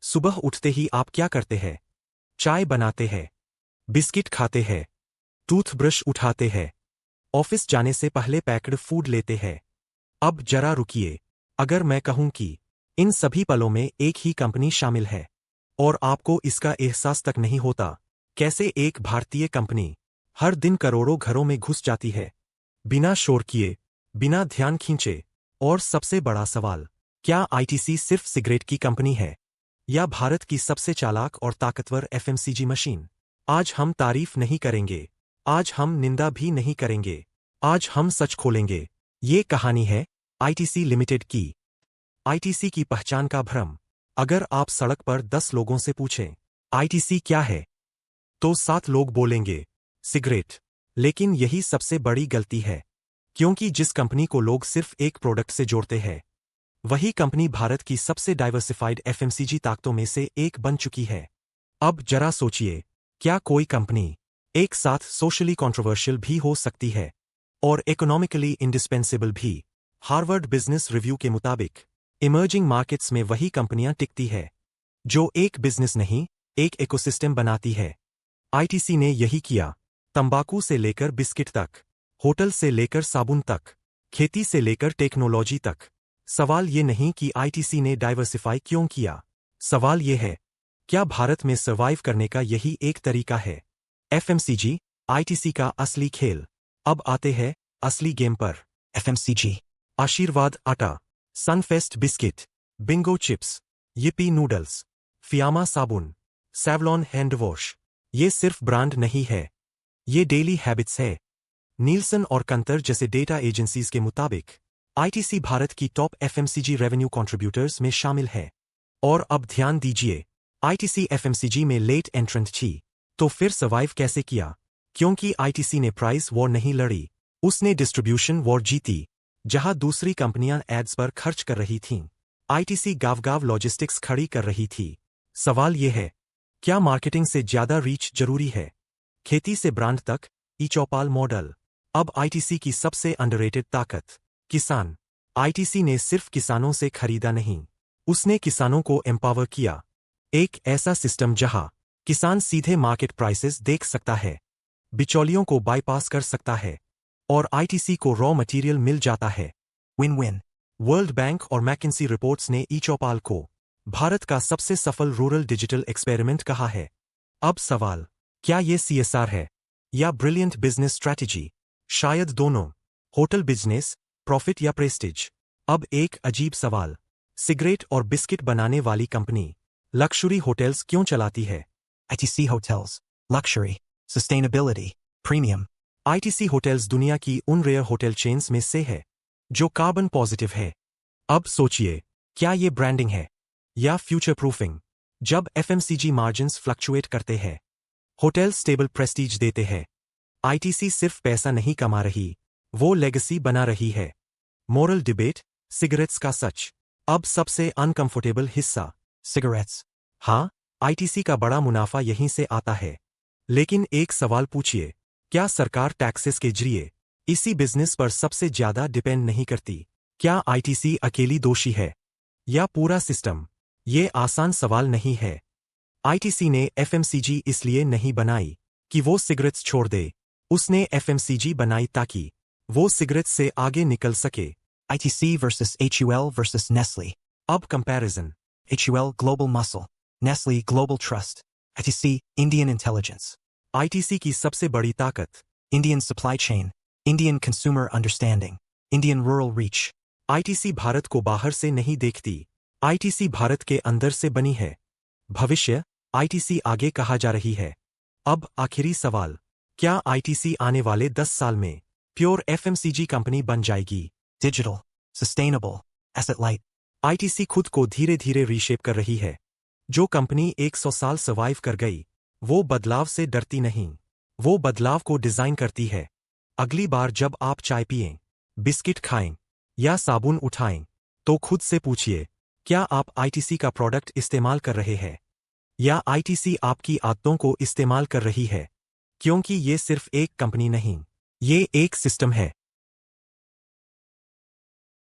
सुबह उठते ही आप क्या करते हैं? चाय बनाते हैं, बिस्किट खाते हैं, टूथब्रश उठाते हैं, ऑफिस जाने से पहले पैक्ड फूड लेते हैं। अब जरा रुकिए, अगर मैं कहूं कि इन सभी पलों में एक ही कंपनी शामिल है और आपको इसका एहसास तक नहीं होता, कैसे एक भारतीय कंपनी हर दिन करोड़ों घरों में घुस जाती है, बिना शोर किए, बिना ध्यान खींचे। और सबसे बड़ा सवाल, क्या आईटीसी सिर्फ सिगरेट की कंपनी है या भारत की सबसे चालाक और ताकतवर एफएमसीजी मशीन? आज हम तारीफ नहीं करेंगे, आज हम निंदा भी नहीं करेंगे, आज हम सच खोलेंगे। ये कहानी है आईटीसी लिमिटेड की। आईटीसी की पहचान का भ्रम। अगर आप सड़क पर 10 लोगों से पूछें, आईटीसी क्या है, तो 7 लोग बोलेंगे, सिगरेट। लेकिन यही सबसे बड़ी गलती है, क्योंकि जिस कंपनी को लोग सिर्फ एक प्रोडक्ट से जोड़ते हैं, वही कंपनी भारत की सबसे डाइवर्सिफाइड एफएमसीजी ताकतों में से एक बन चुकी है। अब जरा सोचिए, क्या कोई कंपनी एक साथ सोशली कंट्रोवर्शियल भी हो सकती है और इकोनॉमिकली इंडिस्पेंसेबल भी? हार्वर्ड बिजनेस रिव्यू के मुताबिक इमर्जिंग मार्केट्स में वही कंपनियां टिकती है जो एक बिजनेस नहीं, एक इकोसिस्टम बनाती है। आईटीसी ने यही किया। तंबाकू से लेकर बिस्किट तक, होटल से लेकर साबुन तक, खेती से लेकर टेक्नोलॉजी तक। सवाल ये नहीं कि आईटीसी ने डाइवर्सिफाई क्यों किया, सवाल ये है, क्या भारत में सर्वाइव करने का यही एक तरीका है? एफएमसीजी, आईटीसी का असली खेल। अब आते हैं असली गेम पर। FMCG, Aashirvaad atta, Sunfeast biscuit, Bingo chips, yippee noodles, Fiama साबुन, सैवलॉन हैंड वॉश। ये सिर्फ ब्रांड नहीं है, ये डेली हैबिट्स है। नीलसन और कंतर जैसे डेटा एजेंसीज के मुताबिक आईटीसी भारत की टॉप एफएमसीजी रेवेन्यू कंट्रीब्यूटर्स में शामिल है। और अब ध्यान दीजिए, आईटीसी एफएमसीजी में लेट एंट्रेंट थी, तो फिर सर्वाइव कैसे किया? क्योंकि आईटीसी ने प्राइस वॉर नहीं लड़ी, उसने डिस्ट्रीब्यूशन वॉर जीती। जहां दूसरी कंपनियां एड्स पर खर्च कर रही थीं, आईटीसी गांव-गांव लॉजिस्टिक्स खड़ी कर रही थी। सवाल यह है, क्या मार्केटिंग से ज्यादा रीच जरूरी है? खेती से ब्रांड तक, ई-चौपाल मॉडल। अब आईटीसी की सबसे अंडररेटेड ताकत, किसान। आईटीसी ने सिर्फ किसानों से खरीदा नहीं, उसने किसानों को एम्पावर किया। एक ऐसा सिस्टम जहां किसान सीधे मार्केट प्राइसेस देख सकता है, बिचौलियों को बाईपास कर सकता है और आईटीसी को रॉ मटेरियल मिल जाता है। Win win. वर्ल्ड बैंक और मैकिन्सी रिपोर्ट्स ने ई-चौपाल को भारत का सबसे सफल रूरल डिजिटल एक्सपेरिमेंट कहा है। अब सवाल, क्या ये सीएसआर है या ब्रिलियंट बिजनेस स्ट्रैटेजी? शायद दोनों। होटल बिजनेस, प्रॉफिट या प्रेस्टिज? अब एक अजीब सवाल, सिगरेट और बिस्किट बनाने वाली कंपनी लक्शरी होटल्स क्यों चलाती है? ITC Hotels, Luxury, Sustainability, Premium. ITC hotels दुनिया की उन रेयर होटल चेन्स में से है जो कार्बन पॉजिटिव है। अब सोचिए, क्या ये ब्रांडिंग है या फ्यूचर प्रूफिंग? जब एफएमसीजी मार्जिन्स फ्लक्चुएट करते हैं, होटल स्टेबल प्रेस्टीज देते हैं, आईटीसी सिर्फ पैसा नहीं कमा रही, वो लेगेसी बना रही है। मोरल डिबेट, सिगरेट्स का सच। अब सबसे अनकंफर्टेबल हिस्सा, Cigarettes. हाँ, आईटीसी का बड़ा मुनाफा यहीं से आता है। लेकिन एक सवाल पूछिए, क्या सरकार टैक्सेस के जरिए इसी बिजनेस पर सबसे ज्यादा डिपेंड नहीं करती? क्या आईटीसी अकेली दोषी है या पूरा सिस्टम? ये आसान सवाल नहीं है। आईटीसी ने एफएमसीजी इसलिए नहीं बनाई कि वो सिगरेट्स छोड़ दे, उसने एफएमसीजी बनाई ताकि वो सिगरेट्स से आगे निकल सके। ITC versus HUL versus Nestle. अब comparison, HUL Global Muscle. Nestle Global Trust. ITC Indian Intelligence. ITC की सबसे बड़ी ताकत, Indian Supply Chain. Indian Consumer Understanding. Indian Rural Reach. ITC Bharat को बाहर से नहीं देखती, आईटीसी भारत के अंदर से बनी है। भविष्य, आईटीसी आगे कहा जा रही है। अब आखिरी सवाल, क्या आईटीसी आने वाले 10 साल में प्योर एफएमसीजी कंपनी बन जाएगी? Digital. Sustainable. Asset Light. ITC खुद को धीरे धीरे रीशेप कर रही है। जो कंपनी 100 साल सर्वाइव कर गई, वो बदलाव से डरती नहीं, वो बदलाव को डिजाइन करती है। अगली बार जब आप चाय पिएं, बिस्किट खाएं या साबुन उठाएं, तो खुद से पूछिए, क्या आप आईटीसी का प्रोडक्ट इस्तेमाल कर रहे हैं या आईटीसी आपकी आदतों को इस्तेमाल कर रही है? क्योंकि ये सिर्फ एक कंपनी नहीं, ये एक सिस्टम है।